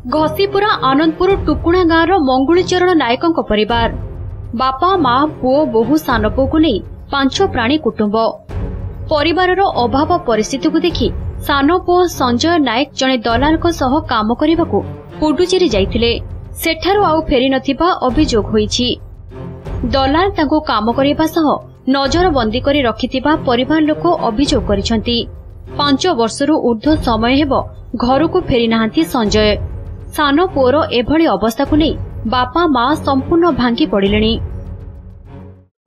घसीपुरा आनंदपुर टुकुणा गाँव मंगुली चरण नायक परिवार बापा माँ पुओ बोहू सान पुओ को नहीं 5 प्राणी कुटुंब परिवार अभाव परिस्थिति को देखि सान पुओ संजय नायक जड़े दलाल काम करने को पुडुचेरी जाइथिले सेठारु आउ फेरी नथिबा अभियोग होईछि। दलाल तांको काम करबा सह नजरबंदी करी रखिथिबा परिवार लोक अभियोग करिसंती। 5 वर्षरु ऊर्ध्व समय हेबो घर को फेरी नाहांती संजय। सान पुओर एभली अवस्था को नहीं बापा माँ संपूर्ण भांगी पड़िलेनी।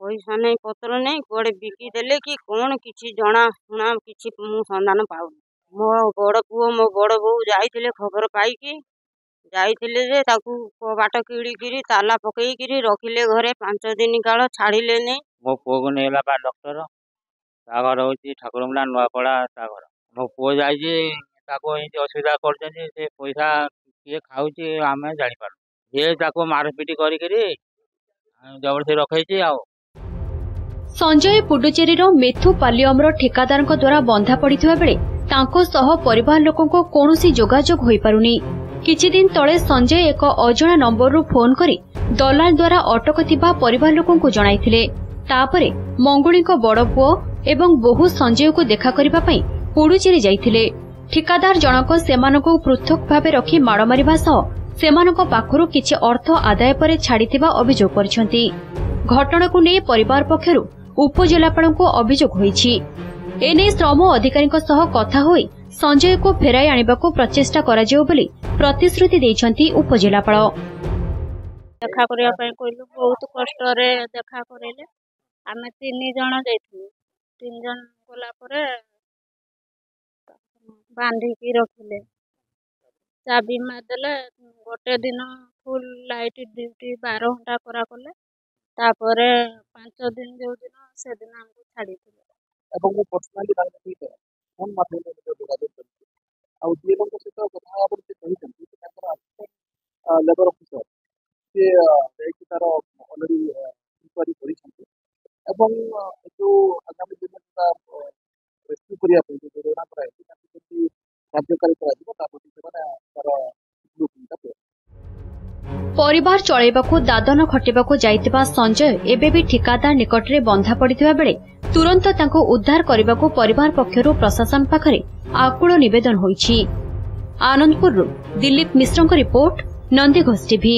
पैसा नहीं पत्र नहीं कुआड़े बिकी देले कि कौन किछि जणा सुना किछि मु संधान पाउ। मो बड़ पुओ मो बड़ बोऊ जाइथिले खबर पाइकी जाइथिले जे ताकू बाट किड़ी किरी ताला पकई किरी रखिले घरे 5 दिन काल छाड़िले नहीं। मो पुओ को नेला बा डॉक्टर ता घर होची ठाकुरमुला नुआपड़ा ता घर मो पुओ जाई जे ताको एंती असुविधा करछन से पैसा किए खाउची आमे जानि पारु ये ताको मारपीट करी करी जबरदस्ती रखैची आउ। संजय पुडुचेरी मेथुपालियमर ठेकादार द्वारा बंधा पड़िथिबा बेले तांको सह परिवार लोकंको कोनोसी जोगाजोग होई पारुनी। किछि दिन तळे संजय एक अजणा नंबररु फोन करी दलाल द्वारा अटक थिबा परिवार लोकंको जणाइथिले। तापरे मंगुळीको बड़ पुओ एवं बोहू संजय को देखा करिबा पई पुडुचेरी जाइथिले। ठेकादार जनक सेमानकु पृथक भाबे रखी माड़ मारिबा सह सेमानक पाखरु किछि अर्थ आदाय परे छाड़िथिबा अभियोग करछंती। घटना को नै परिवार पक्षरु उपजिलापालको अभियोग होईछि। एने श्रम अधिकारी कथा होई संजय को फेराई आनिबाको प्रचेष्टा कराजियो बोली प्रतिश्रुति दैछंती उपजिलापाल। देखा करिया पय कहलु बहुत कष्ट रे देखा करेले आमे 3 जण जाइथिलु 3 जण गोला परे बांधी की रखिले चाबी मारदेले गोटे दिन फुल लाइट ड्यूटी 12 घंटा करा कले तापरे 5 दिन जो दिन से दिन हमको छाड़ी दिले एवं पर्सनली ठीक है फोन माध्यम में जोगाजोग करते आ जीवन को सहित कथा आपण से कहिसंती ताकर असिस्टेंट लेबर ऑफिसर से एक तार ऑलरेडी इंक्वायरी करिसंती एवं जो आगामी दिन का रेस्क्यू करिया पे जो जोड़ा कराय ताकि कार्यकारी करा दिबो ताकि सेना तार ब्लूप्रिंट पे परिवार चलैबाकू दादन खटिबाकू जाइतिबा संजय एबे भी ठिकादार निकटरे बंधा पड़िथिबा बेले तुरंत तांको उद्धार करिबाकू परिवार पक्षरु प्रशासन पाखरे आकुल निवेदन होईछि। आनंदपुररु दिलीप मिश्रଙ୍କ रिपोर्ट नंदीघोष टीवी।